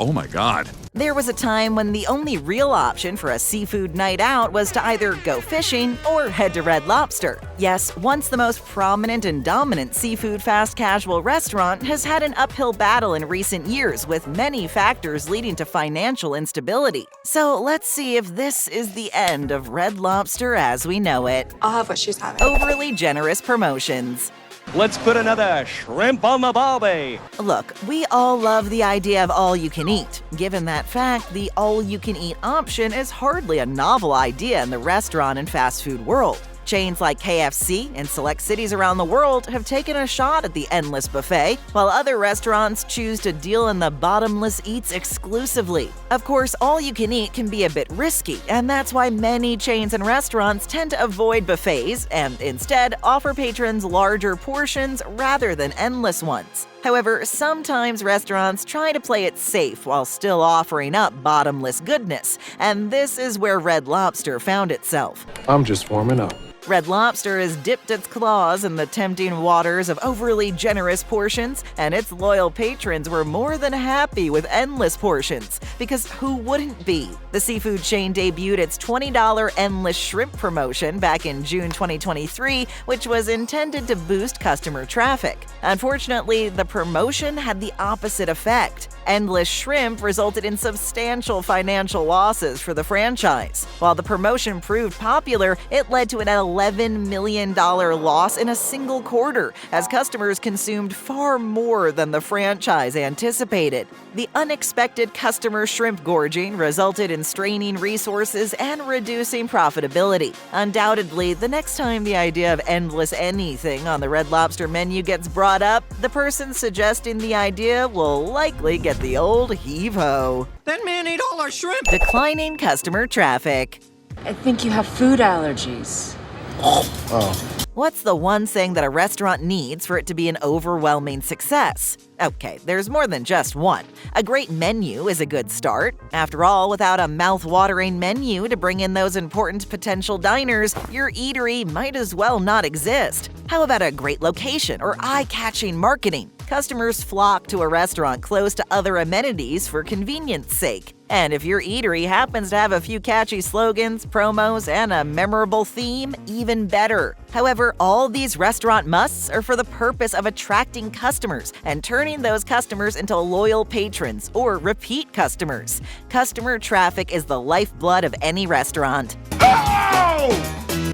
Oh my God. There was a time when the only real option for a seafood night out was to either go fishing or head to Red Lobster. Yes, once the most prominent and dominant seafood fast casual restaurant, has had an uphill battle in recent years, with many factors leading to financial instability. So let's see if this is the end of Red Lobster as we know it. I'll have what she's having. Overly generous promotions. Let's put another shrimp on the barbie. Look, we all love the idea of all-you-can-eat. Given that fact, the all-you-can-eat option is hardly a novel idea in the restaurant and fast food world. Chains like KFC in select cities around the world have taken a shot at the endless buffet, while other restaurants choose to deal in the bottomless eats exclusively. Of course, all-you-can-eat can be a bit risky, and that's why many chains and restaurants tend to avoid buffets and instead offer patrons larger portions rather than endless ones. However, sometimes restaurants try to play it safe while still offering up bottomless goodness, and this is where Red Lobster found itself. I'm just warming up. Red Lobster has dipped its claws in the tempting waters of overly generous portions, and its loyal patrons were more than happy with endless portions, because who wouldn't be? The seafood chain debuted its $20 endless shrimp promotion back in June 2023, which was intended to boost customer traffic. Unfortunately, the promotion had the opposite effect. Endless shrimp resulted in substantial financial losses for the franchise. While the promotion proved popular, it led to an $11 million loss in a single quarter, as customers consumed far more than the franchise anticipated. The unexpected customer shrimp gorging resulted in straining resources and reducing profitability. Undoubtedly, the next time the idea of endless anything on the Red Lobster menu gets brought up, the person suggesting the idea will likely get the old heave-ho. That man ate all our shrimp! Declining customer traffic. I think you have food allergies. What's the one thing that a restaurant needs for it to be an overwhelming success? Okay, there's more than just one. A great menu is a good start. After all, without a mouth-watering menu to bring in those important potential diners, your eatery might as well not exist. How about a great location or eye-catching marketing? Customers flock to a restaurant close to other amenities for convenience sake. And if your eatery happens to have a few catchy slogans, promos, and a memorable theme, even better. However, all these restaurant musts are for the purpose of attracting customers and turning those customers into loyal patrons or repeat customers. Customer traffic is the lifeblood of any restaurant.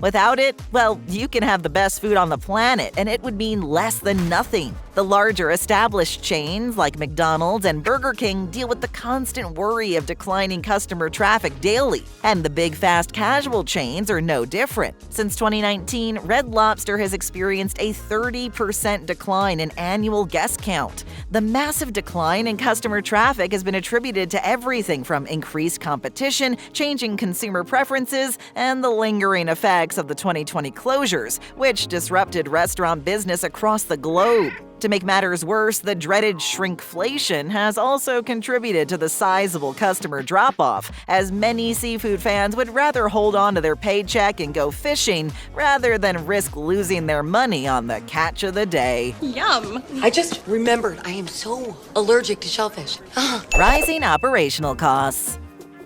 Without it, well, you can have the best food on the planet, and it would mean less than nothing. The larger established chains like McDonald's and Burger King deal with the constant worry of declining customer traffic daily, and the big fast casual chains are no different. Since 2019, Red Lobster has experienced a 30% decline in annual guest count. The massive decline in customer traffic has been attributed to everything from increased competition, changing consumer preferences, and the lingering effects of the 2020 closures, which disrupted restaurant business across the globe. To make matters worse, the dreaded shrinkflation has also contributed to the sizable customer drop-off, as many seafood fans would rather hold on to their paycheck and go fishing rather than risk losing their money on the catch of the day. Yum. I just remembered I am so allergic to shellfish. Rising operational costs.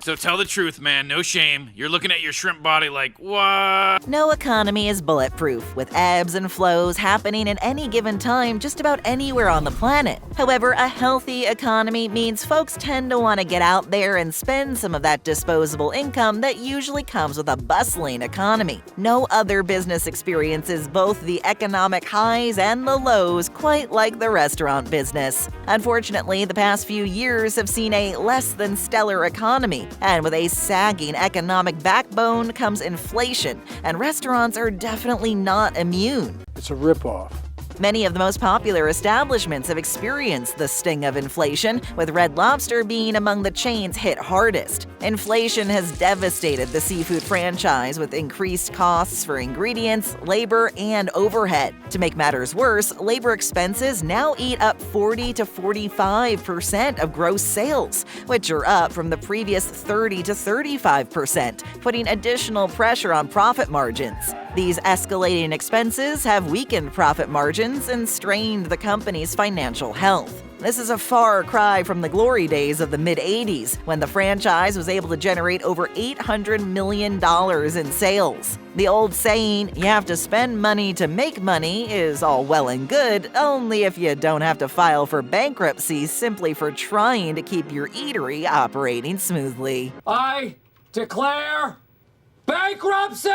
So tell the truth, man, no shame. You're looking at your shrimp body like, what? No economy is bulletproof, with ebbs and flows happening at any given time just about anywhere on the planet. However, a healthy economy means folks tend to want to get out there and spend some of that disposable income that usually comes with a bustling economy. No other business experiences both the economic highs and the lows quite like the restaurant business. Unfortunately, the past few years have seen a less than stellar economy. And with a sagging economic backbone comes inflation, and restaurants are definitely not immune. It's a ripoff. Many of the most popular establishments have experienced the sting of inflation, with Red Lobster being among the chains hit hardest. Inflation has devastated the seafood franchise with increased costs for ingredients, labor, and overhead. To make matters worse, labor expenses now eat up 40 to 45% of gross sales, which are up from the previous 30 to 35%, putting additional pressure on profit margins. These escalating expenses have weakened profit margins and strained the company's financial health. This is a far cry from the glory days of the mid-'80s, when the franchise was able to generate over $800 million in sales. The old saying, "you have to spend money to make money," is all well and good, only if you don't have to file for bankruptcy simply for trying to keep your eatery operating smoothly. I declare bankruptcy!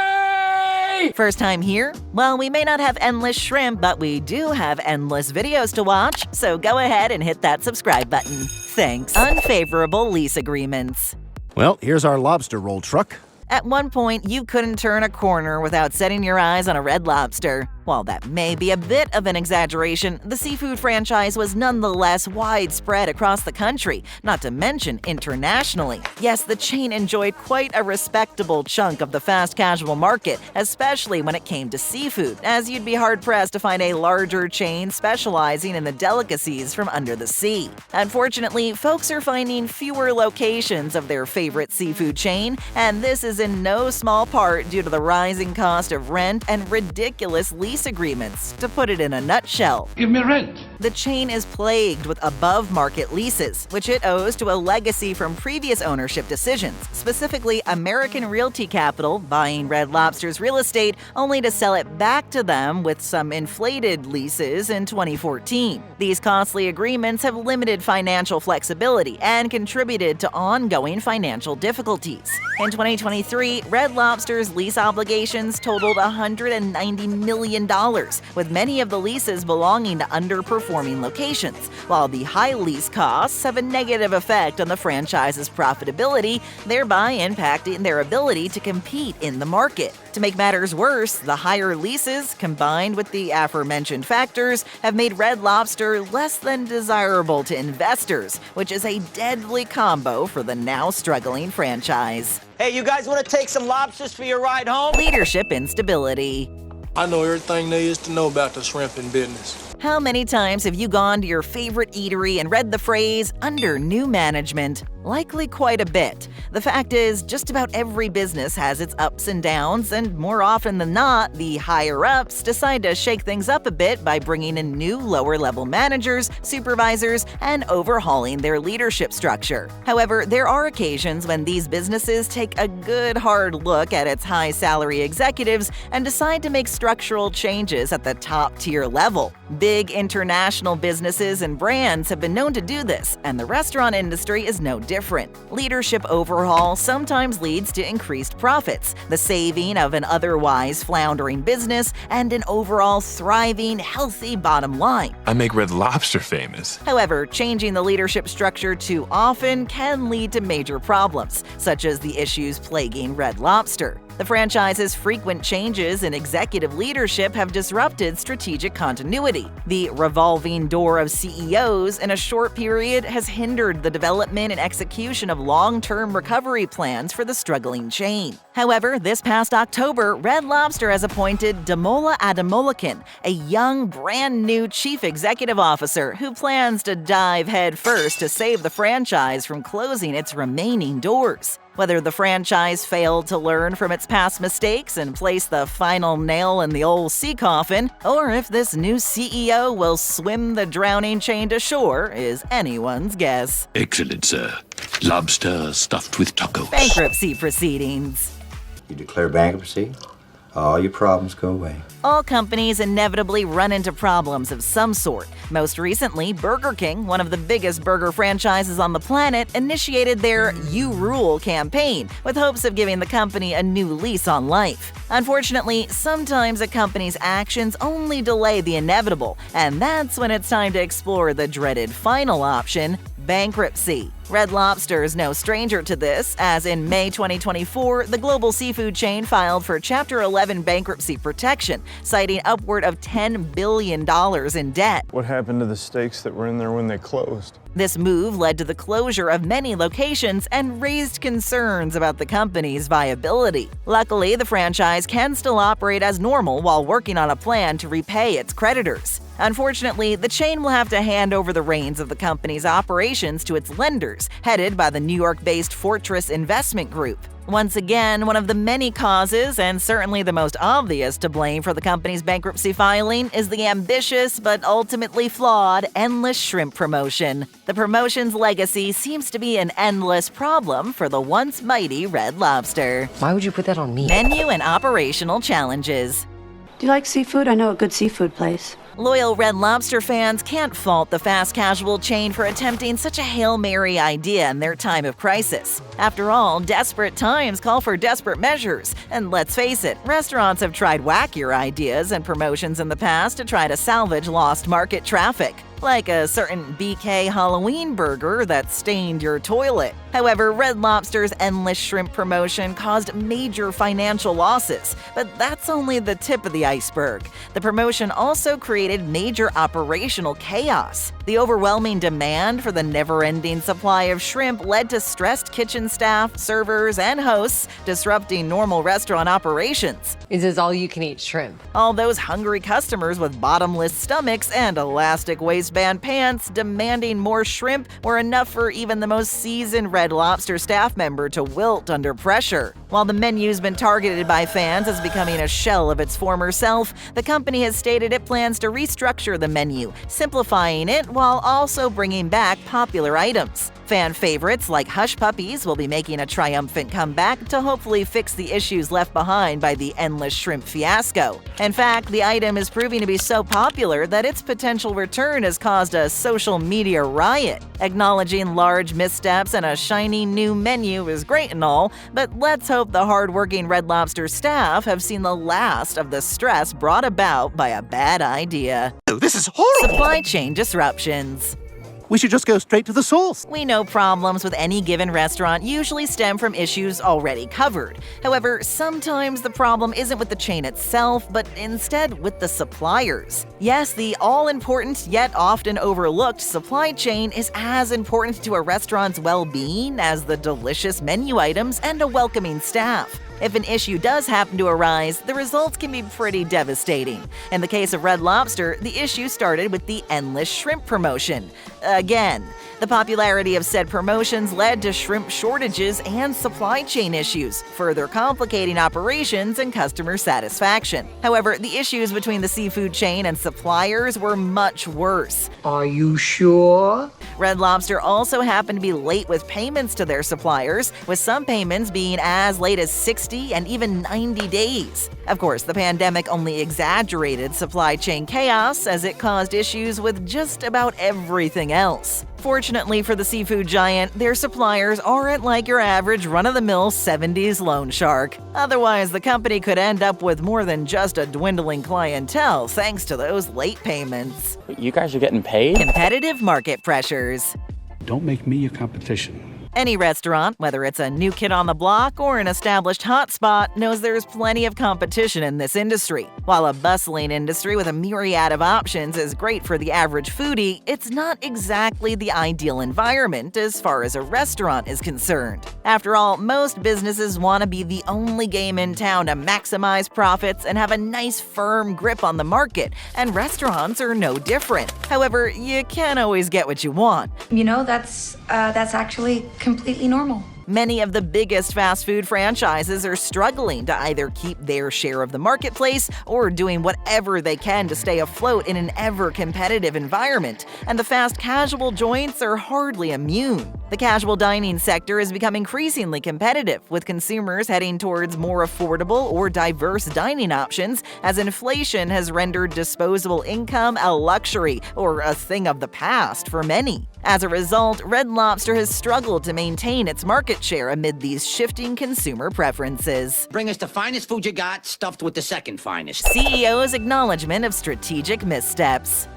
First time here? Well, we may not have endless shrimp, but we do have endless videos to watch, so go ahead and hit that subscribe button. Thanks. Unfavorable lease agreements. Well, here's our lobster roll truck. At one point, you couldn't turn a corner without setting your eyes on a Red Lobster. While that may be a bit of an exaggeration, the seafood franchise was nonetheless widespread across the country, not to mention internationally. Yes, the chain enjoyed quite a respectable chunk of the fast casual market, especially when it came to seafood, as you'd be hard-pressed to find a larger chain specializing in the delicacies from under the sea. Unfortunately, folks are finding fewer locations of their favorite seafood chain, and this is in no small part due to the rising cost of rent and ridiculous lease agreements. To put it in a nutshell, Give me rent. the chain is plagued with above-market leases, which it owes to a legacy from previous ownership decisions, specifically American Realty Capital buying Red Lobster's real estate only to sell it back to them with some inflated leases in 2014. These costly agreements have limited financial flexibility and contributed to ongoing financial difficulties. In 2023, Red Lobster's lease obligations totaled $190 million, with many of the leases belonging to underperforming locations, while the high lease costs have a negative effect on the franchise's profitability, thereby impacting their ability to compete in the market. To make matters worse, the higher leases, combined with the aforementioned factors, have made Red Lobster less than desirable to investors, which is a deadly combo for the now struggling franchise. Hey, you guys want to take some lobsters for your ride home? Leadership instability. I know everything there is to know about the shrimping business. How many times have you gone to your favorite eatery and read the phrase, "under new management"? Likely quite a bit. The fact is, just about every business has its ups and downs, and more often than not, the higher-ups decide to shake things up a bit by bringing in new lower-level managers, supervisors, and overhauling their leadership structure. However, there are occasions when these businesses take a good hard look at its high-salary executives and decide to make structural changes at the top-tier level. Big international businesses and brands have been known to do this, and the restaurant industry is no different. Leadership overhaul sometimes leads to increased profits, the saving of an otherwise floundering business, and an overall thriving, healthy bottom line. I make Red Lobster famous. However, changing the leadership structure too often can lead to major problems, such as the issues plaguing Red Lobster. The franchise's frequent changes in executive leadership have disrupted strategic continuity. The revolving door of CEOs in a short period has hindered the development and execution of long-term recovery plans for the struggling chain. However, this past October, Red Lobster has appointed Damola Adamolican, a young, brand-new chief executive officer who plans to dive headfirst to save the franchise from closing its remaining doors. Whether the franchise failed to learn from its past mistakes and place the final nail in the old sea coffin, or if this new CEO will swim the drowning chain to shore, is anyone's guess. Excellent, sir. Lobster stuffed with tacos. Bankruptcy proceedings. You declare bankruptcy, all your problems go away. All companies inevitably run into problems of some sort. Most recently, Burger King, one of the biggest burger franchises on the planet, initiated their You Rule campaign with hopes of giving the company a new lease on life. Unfortunately, sometimes a company's actions only delay the inevitable, and that's when it's time to explore the dreaded final option, bankruptcy. Red Lobster is no stranger to this, as in May 2024, the global seafood chain filed for Chapter 11 bankruptcy protection, citing upward of $10 billion in debt. What happened to the steaks that were in there when they closed? This move led to the closure of many locations and raised concerns about the company's viability. Luckily, the franchise can still operate as normal while working on a plan to repay its creditors. Unfortunately, the chain will have to hand over the reins of the company's operations to its lenders, headed by the New York-based Fortress Investment Group. Once again, one of the many causes, and certainly the most obvious to blame for the company's bankruptcy filing, is the ambitious but ultimately flawed endless shrimp promotion. The promotion's legacy seems to be an endless problem for the once mighty Red Lobster. Why would you put that on me? Menu and operational challenges. Do you like seafood? I know a good seafood place. Loyal Red Lobster fans can't fault the fast casual chain for attempting such a Hail Mary idea in their time of crisis. After all, desperate times call for desperate measures. And let's face it, restaurants have tried wackier ideas and promotions in the past to try to salvage lost market traffic, like a certain BK Halloween burger that stained your toilet. However, Red Lobster's endless shrimp promotion caused major financial losses, but that's only the tip of the iceberg. The promotion also created major operational chaos. The overwhelming demand for the never-ending supply of shrimp led to stressed kitchen staff, servers, and hosts, disrupting normal restaurant operations. Is this all-you-can-eat shrimp? All those hungry customers with bottomless stomachs and elastic waistband pants demanding more shrimp were enough for even the most seasoned Red Lobster staff member to wilt under pressure. While the menu's been targeted by fans as becoming a shell of its former self, the company has stated it plans to restructure the menu, simplifying it while also bringing back popular items. Fan favorites like Hush Puppies will be making a triumphant comeback to hopefully fix the issues left behind by the endless shrimp fiasco. In fact, the item is proving to be so popular that its potential return has caused a social media riot. Acknowledging large missteps and a shiny new menu is great and all, but let's hope the hardworking Red Lobster staff have seen the last of the stress brought about by a bad idea. Oh, this is horrible! Supply chain disruptions. We should just go straight to the source. We know problems with any given restaurant usually stem from issues already covered. However, sometimes the problem isn't with the chain itself, but instead with the suppliers. Yes, the all-important yet often overlooked supply chain is as important to a restaurant's well-being as the delicious menu items and a welcoming staff. If an issue does happen to arise, the results can be pretty devastating. In the case of Red Lobster, the issue started with the endless shrimp promotion. Again, the popularity of said promotions led to shrimp shortages and supply chain issues, further complicating operations and customer satisfaction. However, the issues between the seafood chain and suppliers were much worse. Are you sure? Red Lobster also happened to be late with payments to their suppliers, with some payments being as late as 60 and even 90 days. Of course, the pandemic only exaggerated supply chain chaos as it caused issues with just about everything else. Fortunately for the seafood giant, their suppliers aren't like your average run-of-the-mill 70s loan shark. Otherwise, the company could end up with more than just a dwindling clientele thanks to those late payments. You guys are getting paid? Competitive market pressures. Don't make me your competition. Any restaurant, whether it's a new kid on the block or an established hotspot, knows there's plenty of competition in this industry. While a bustling industry with a myriad of options is great for the average foodie, it's not exactly the ideal environment as far as a restaurant is concerned. After all, most businesses want to be the only game in town to maximize profits and have a nice firm grip on the market, and restaurants are no different. However, you can't always get what you want. You know, that's actually completely normal. Many of the biggest fast food franchises are struggling to either keep their share of the marketplace or doing whatever they can to stay afloat in an ever-competitive environment, and the fast casual joints are hardly immune. The casual dining sector has become increasingly competitive, with consumers heading towards more affordable or diverse dining options as inflation has rendered disposable income a luxury or a thing of the past for many. As a result, Red Lobster has struggled to maintain its market share amid these shifting consumer preferences. Bring us the finest food you got, stuffed with the second finest. CEO's acknowledgement of strategic missteps.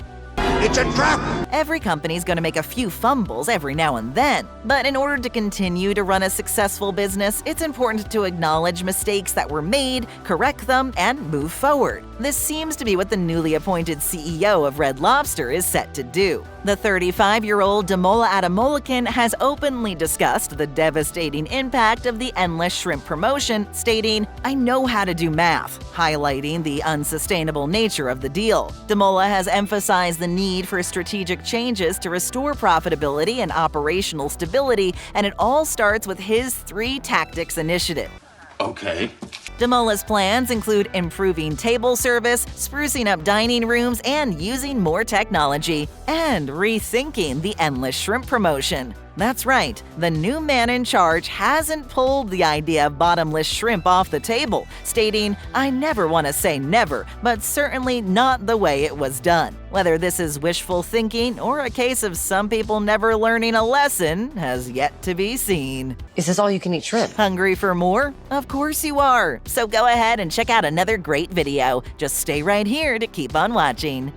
It's a trap! Every company's going to make a few fumbles every now and then, but in order to continue to run a successful business, it's important to acknowledge mistakes that were made, correct them, and move forward. This seems to be what the newly appointed CEO of Red Lobster is set to do. The 35-year-old Damola Adamolican has openly discussed the devastating impact of the endless shrimp promotion, stating, "I know how to do math," highlighting the unsustainable nature of the deal. Damola has emphasized the need for strategic changes to restore profitability and operational stability, and it all starts with his 3 Tactics initiative. Okay. Damola's plans include improving table service, sprucing up dining rooms, and using more technology, and rethinking the endless shrimp promotion. That's right, the new man in charge hasn't pulled the idea of bottomless shrimp off the table, stating, "I never want to say never, but certainly not the way it was done." Whether this is wishful thinking or a case of some people never learning a lesson has yet to be seen. Is this all you can eat shrimp? Hungry for more? Of course you are. So go ahead and check out another great video. Just stay right here to keep on watching.